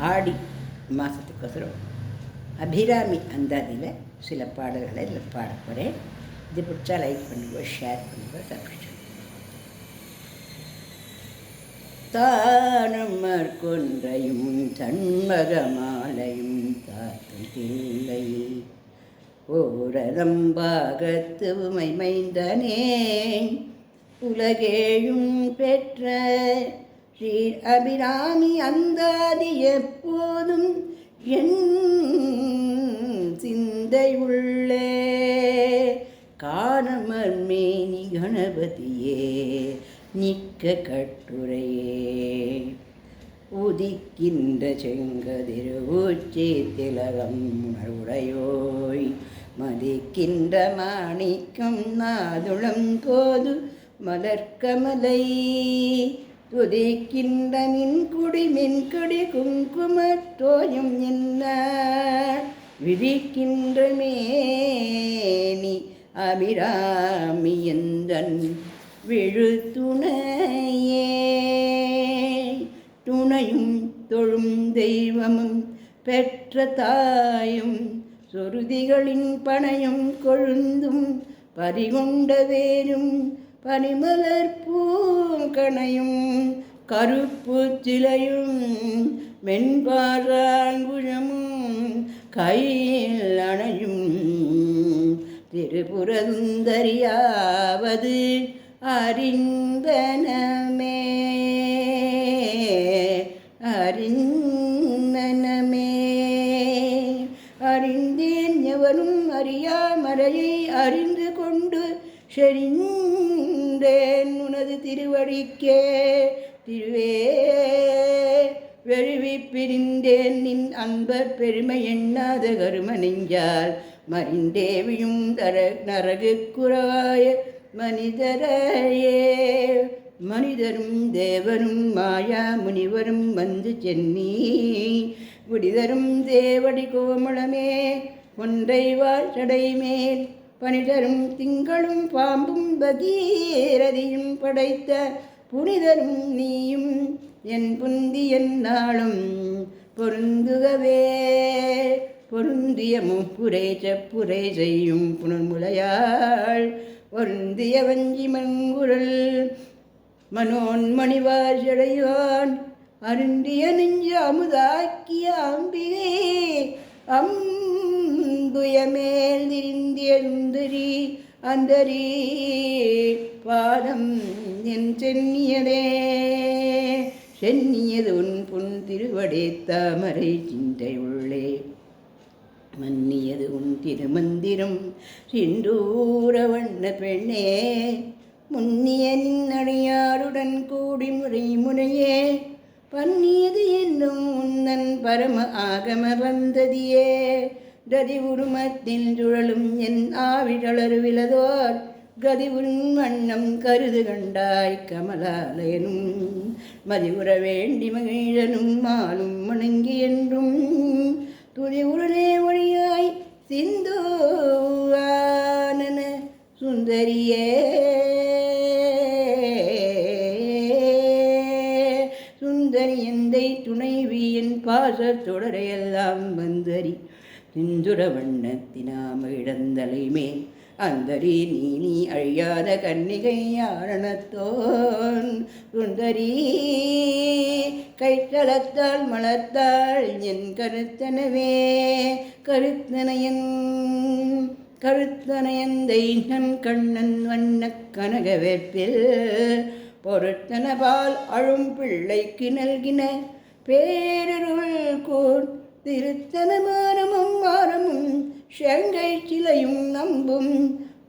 ஆடி மாதத்துக்கோசரம் அபிராமி அந்தாதியில் சில பாடல்களை இதில் பாட போகிறேன். இது பிடிச்சா லைக் பண்ணுங்க, ஷேர் பண்ணுங்க, சப்ஸ்கிரைப். தானமர் கொன்றையும் சண்மகமாலையும் தாத்தும் தில்லை ஓரதம்பாகத்து உமை மைந்தனே உலகேழும் பெற்ற ஸ்ரீ அபிராமி அந்தாதி எப்போதும் என் சிந்தை உள்ளே காணமர் மேனி கணபதியே நிற்க கட்டுரையே உதிக்கின்ற செங்கதிர் ஊச்சி திலகம் உணர்வுடையோய் மதிக்கின்ற மாணிக்கம் நாதுளம் கோது மலர்கமலை துதிக்கின்ற மின்குடி குங்குமத்தோயம் என்ன விதிக்கின்ற மேனி அபிராமி எந்தன் விழுத்துணையே துணையும் தொழும் தெய்வமும் பெற்ற தாயும் சொருதிகளின் பனையும் கொழுந்தும் பறிகொண்ட வேரும் பனிமலர் பூங்கணையும் கருப்பு சிலையும் மென்பாராங்குழமும் கையில் அணையும் திரிபுரந்தரியாவது அறிந்தனமே அறிந்தேன் எவரும் அறியாமறையை அறிந்து கொண்டு செறிந்தேன் உனது திருவடிக்கே திருவே வெறுவி பிரிந்தேன் நின் அன்பர் பெருமை எண்ணாத கரும நெஞ்சால் மறிந்தேவியும் நரகு குறவாய மனிதரையே மனிதரும் தேவரும் மாயா முனிவரும் வந்து சென்னி குடிதரும் தேவடி கோமளமே ஒன்றை வாழ்ச்சடை மேல் பனிதரும் திங்களும் பாம்பும் பகீரதியும் படைத்த புனிதரும் நீயும் என் புந்தி என்னாலும் பொருந்துகவே பொருந்திய முப்புரை செப்புரை செய்யும் புனர்முலையாள் பொருந்திய வஞ்சி மங்குரல் மனோன்மணிவாசடையான் அருந்திய நெஞ்சு அமுதாக்கிய அம்பிகை அம்புயமேல் திரிந்திய சுந்தரி அந்தரி பாதம் என் சென்னியது உன் புன் திருவடே தாமரை சிந்தை உள்ளே மன்னியது உன் திருமந்திரம் சிந்தூர வண்ண பெண்ணே முன்னிய நின்னடியாருடன் கூடி முறையே பன்னியது என்னும் உன்னன் பரம ஆகம வந்ததியே கதி உருமத்தில் சுழலும் என் ஆவிழருவிலதோர் கதி உன் வண்ணம் கருது கண்டாய் கமலாலயனும் மதிவுற வேண்டி மகிழனும் மாலும் வணங்கி என்றும் துதி உடனே ஒழியாய் சிந்துவானன சுந்தரியே சுந்தரி எந்தை துணைவியின் பாசத் தொடரையெல்லாம் வந்தரி சிந்துர வண்ணத்தினாம இடந்தலை மேல் அந்தரி நீ அழியாத கன்னிகை யாரணத்தோன் சுந்தரி கைத்தளத்தால் மலர்த்தாள் என் கருத்தனவே கருத்தனையந்தை நன் கண்ணன் வண்ண கனகவேற்பில் பொருத்தன பால் அழும் பிள்ளைக்கு நல்கின பேரருள் கூர் திருத்தன மாரமும் செங்கை சிலையும் நம்பும்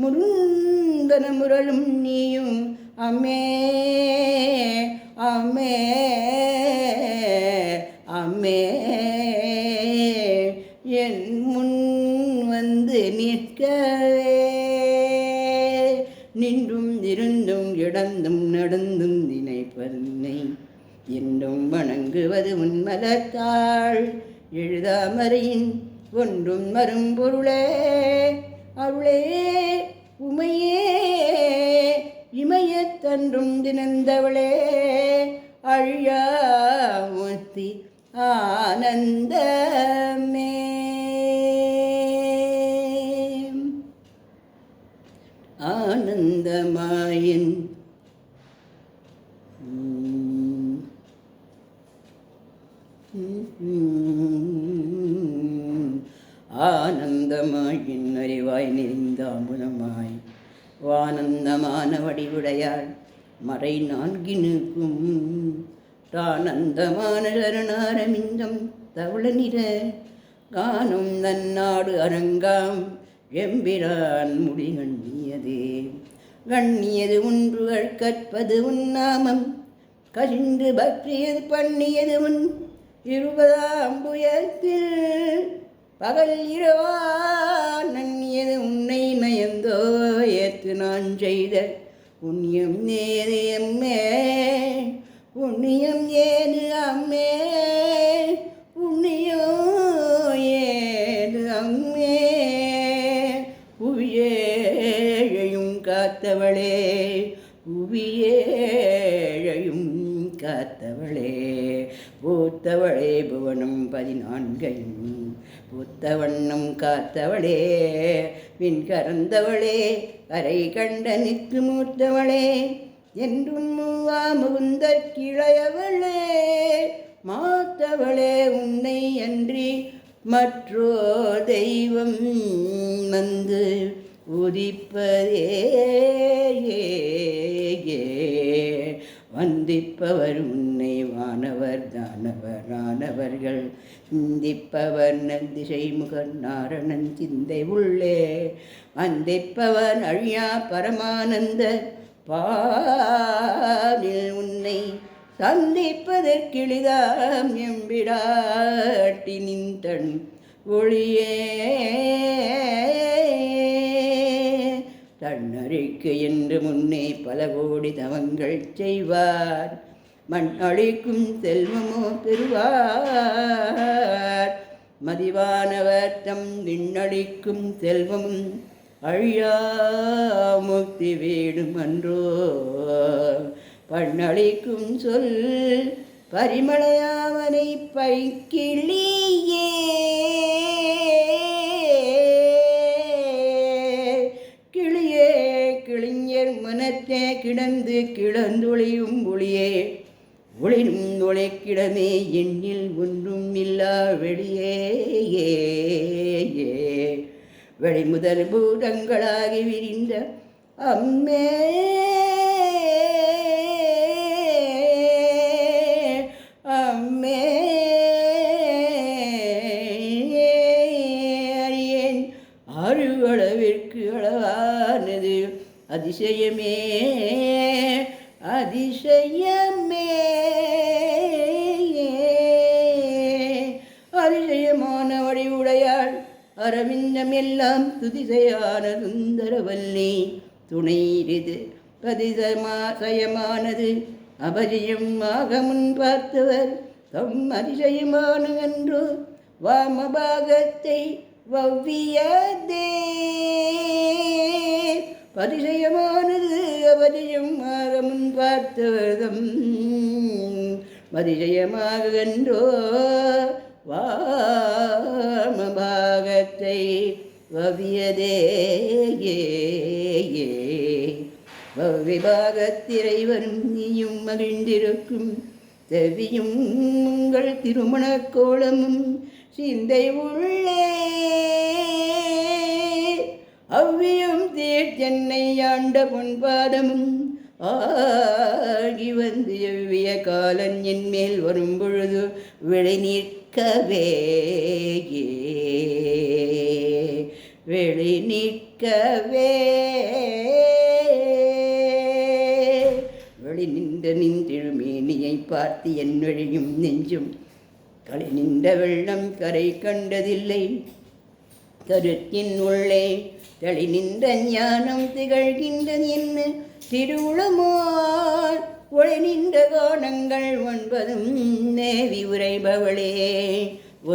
முருந்தன முரளும் நீயும் அம்மே அம்மே அம்மே என் முன் வந்து நிற்கவே நின்றும் இருந்தும் இடந்தும் நடந்தும் நினைப்பதுன்னை என்றும் வணங்குவது உன்மலத்தாள் எழுதாமறையின் ஒன்றும் மறும்பொருளே அருளே உமையே இமயத்தன்றும் தினந்தவளே அழியா முத்தி ஆனந்தமே. ஆனந்தமாயின் ஆனந்தமாயின் அறிவாய் நெறிந்த அமுதமாய் வானந்தமான வடிவுடையாள் மறை நான்கினுக்கும் தானந்தமான சரணாரமிந்தம் தவள நிற காணும் நன்னாடு அரங்காம் எம்பிரான் முடி கண்ணியதே. கண்ணியது ஒன்றுகள் கற்பது உன்னாமம் கசிந்து பற்றியது பண்ணியது உன் 20ஆம் புயத்தில் பகல் இரவா நன்னியது உன்னை நயந்தோ ஏத்து நான் செய்த புண்ணியம் ஏது அம்மே புண்ணியம் ஏது அம்மே புண்ணியம் ஏது அம்மே. புவியேழையும் காத்தவளே புவியேழையும் காத்தவளே பூத்தவளே புவனம் 14ஐயும் பூத்த வண்ணம் காத்தவளே விண் கறந்தவளே கரை கண்ட நிற்கு மூத்தவளே என்றும் மூவா முகுந்தற் கிளையவளே மாத்தவளே உன்னை அன்றி மற்றோ தெய்வம் வந்து உதிப்பதே. வந்திப்பவர் உன்னை வானவர் தானவர் ஆனவர்கள் சிந்திப்பவர் நந்திசை முகன் நாரணன் சிந்தை உள்ளே வந்திப்பவர் அழியா பரமானந்த பாலில் உன்னை சந்திப்பதற்கிளிதாம் எம்பிடாட்டி நின்றன் ஒளியே. தன்னறிக்கு என்று முன்னே பல கோடி தவங்கள் செய்வார் மண் அழிக்கும் செல்வமோ பெறுவார் மதிவானவர் தம் விண்ணளிக்கும் செல்வமும் அழியா முக்தி வீடும் அன்றோ. பண்ணளிக்கும் சொல் பரிமளையாவனை பைக்கிளியே கிளியே கிளிஞர் மனத்தே கிடந்து கிளந்தொழியும் ஒளியே ஒளிரும் ஒளிக்கிடமே எண்ணில் ஒன்றும் இல்லா வெளியே வெளி முதல் பூதங்களாகி விரிந்த அம்மே அம்மே அறியேன் ஆறு அளவிற்கு அளவானது அதிசயமே அதிசயமே அதிசயமான வடிவுடையாள் அரவிந்தம் எல்லாம் துதிசையான சுந்தரவல்லி துணையிது பதிசயமானது அபஜயம் ஆக முன் பார்த்தவர் தம் அதிசயமான என்று வாமபாகத்தை வவ்வியதே. பதிசயமானது அபஜயம் ஆக முன் பார்த்தவர் தம் அதிசயமாக என்றோ வாமபாகத்தை வவ்வியதே. விபாகத்திரைவரும் நீயும் மகிழ்ந்திருக்கும் செவியும் உங்கள் திருமண கோலமும் சிந்தை உள்ளே அவ்வியும் தீர்ச்சென்னை ஆண்ட பொன்பாதமும் ஆகி வந்து எவ்விய காலன் என் மேல் வரும் பொழுது விளை நிற்கவே வெளி நிற்கவே வெளி நின்ற நின்றிருமேனியை பார்த்து என் வழியும் நெஞ்சும் களை நின்ற வெள்ளம் கரை கண்டதில்லை கருத்தின் உள்ளே தளி நின்ற ஞானம் திகழ்கின்றது என்ன திருவுளமோ ஒளி நின்ற கோணங்கள் 9 நேவி உரைபவளே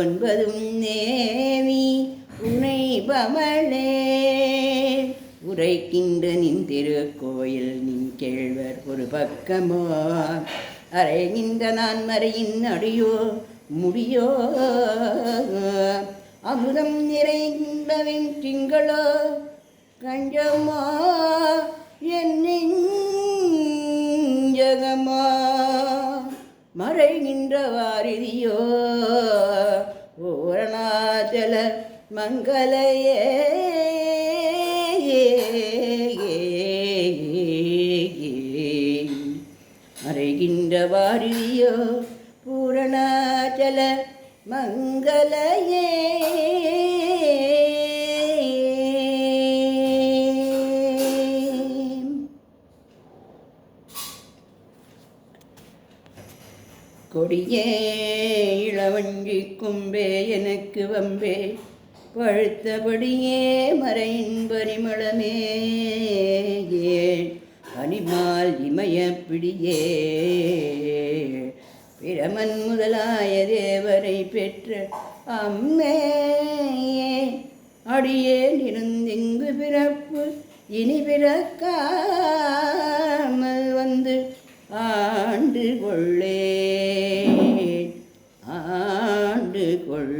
9 நேவி உரைபவளே உரைக்கின்ற நின் திருக்கோயில் நின் கேழ்வர் ஒரு பக்கமோ அறைகின்ற நான் மறையின் அடியோ முடியோ அமுதம் நிறைந்தவன் திங்களோ கஞ்சமா என் நெஞ்சகமா மறைகின்ற வாரிதியோ ஓரணாச்சல மங்களையே மறைகின்ற வாரிதியோ பூரணாச்சல மங்களையே கொடியே இளவஞ்சி கும்பே எனக்கு வம்பே பழுத்தபடியே மறையின் பரிமளமே பனிமால் இமய பிடியே பிரமன் முதலாய தேவரை பெற்ற அம்மே அடியேன் இருந்திங்கு பிறப்பு இனி பிறக்காமல் வந்து ஆண்டு கொள்ளே ஆண்டு கொள்